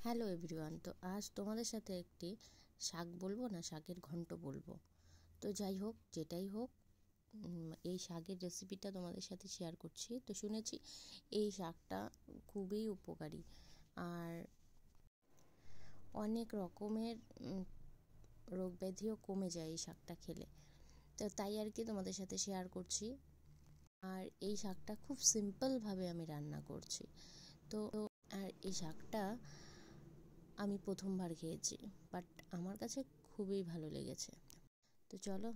Hello everyone. তো আজ তোমাদের সাথে একটি শাক বলবো না, শাকের ঘন্ট বলবো। তো যাই হোক, যেটাই হোক, এই শাকের রেসিপিটা তোমাদের সাথে শেয়ার করছি। তো শুনেছি এই শাকটা খুবই উপকারী আর অনেক রকমের রোগ ব্যাধিও কমে যায় এই শাকটা খেলে। তো তাই আর কি তোমাদের সাথে শেয়ার করছি। আর এই শাকটা খুব সিম্পলভাবে আমি রান্না করছি। তো আর এই শাকটা আমি প্রথমবার খেয়েছি, বাট আমার কাছে খুবই ভালো লেগেছে। তো চলো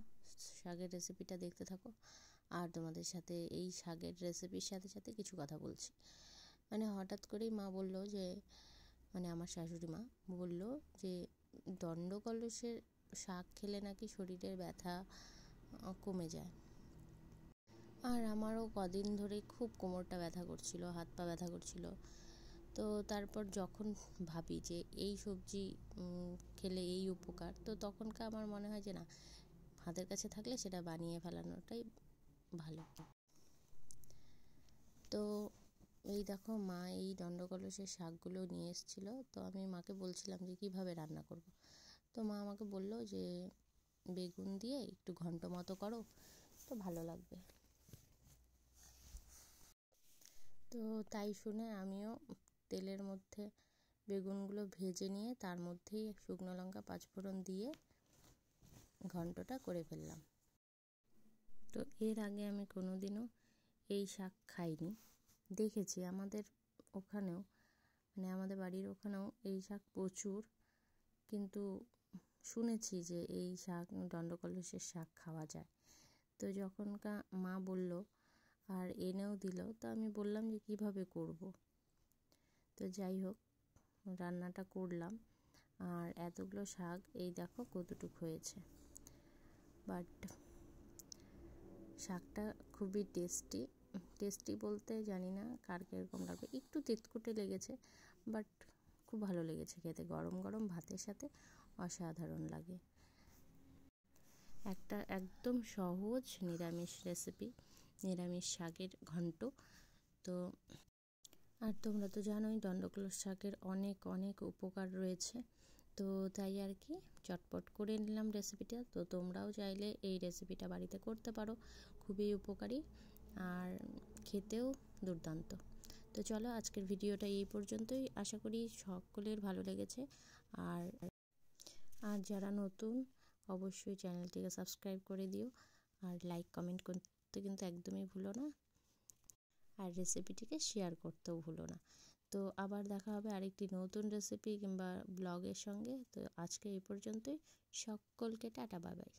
শাকের রেসিপিটা দেখতে থাকো। আর তোমাদের সাথে এই শাকের রেসিপির সাথে সাথে কিছু কথা বলছি। হঠাৎ করেই মা বলল যে, আমার শাশুড়ি মা বলল যে দণ্ডকলসের শাক খেলে নাকি শরীরের ব্যথা কমে যায়। আর আমারও কদিন ধরে খুব কোমরটা ব্যথা করছিল, হাত পা ব্যথা করছিল। তো তারপর যখন ভাবি যে এই সবজি খেলে এই উপকার, তো তখনকার আমার মনে হয় যে না, হাতের কাছে থাকলে সেটা বানিয়ে ফেলানোটাই ভালো। তো এই দেখো, মা এই দণ্ডকলসের শাকগুলো নিয়ে এসেছিলো। তো আমি মাকে বলছিলাম যে কীভাবে রান্না করব। তো মা আমাকে বলল যে বেগুন দিয়ে একটু ঘন্ট মতো করো, তো ভালো লাগবে। তো তাই শুনে আমিও তেলের মধ্যে বেগুনগুলো ভেজে নিয়ে তার মধ্যেই শুকনো লঙ্কা পাঁচফোড়ন দিয়ে ঘন্টটা করে ফেললাম। তো এর আগে আমি কোনোদিনও এই শাক খাইনি। দেখেছি আমাদের ওখানেও, আমাদের বাড়ির ওখানেও এই শাক প্রচুর, কিন্তু শুনেছি যে এই শাক দণ্ডকলসের শাক খাওয়া যায়। তো যখনকার মা বলল আর এনেও দিল, তো আমি বললাম যে কীভাবে করব। তো যাই হোক, রান্নাটা করলাম। আর এতগুলো শাক এই দেখো কতটুক হয়েছে। বাট শাকটা খুবই টেস্টি বলতে জানি না কার কীরকম লাগবে, একটু তেতকুটে লেগেছে, বাট খুব ভালো লেগেছে খেতে। গরম গরম ভাতের সাথে অসাধারণ লাগে। একটা একদম সহজ নিরামিষ রেসিপি, নিরামিষ শাকের ঘন্ট। তো আর তোমরা তো জানোই দণ্ডকলস শাকের অনেক অনেক উপকার রয়েছে। তো তাই আর কি চটপট করে নিলাম রেসিপিটা। তো তোমরাও চাইলে এই রেসিপিটা বাড়িতে করতে পারো, খুবই উপকারী আর খেতেও দুর্দান্ত। তো চলো আজকের ভিডিওটা এই পর্যন্তই। আশা করি সকলের ভালো লেগেছে। আর যারা নতুন অবশ্যই চ্যানেলটিকে সাবস্ক্রাইব করে দিও, আর লাইক কমেন্ট করতে কিন্তু একদমই ভুলো না, আর রেসিপিটিকে শেয়ার করতেও ভুলো না। তো আবার দেখা হবে আরেকটি নতুন রেসিপি কিংবা ব্লগের সঙ্গে। তো আজকে এই পর্যন্তই। সকলকে টাটা, বাই বাই।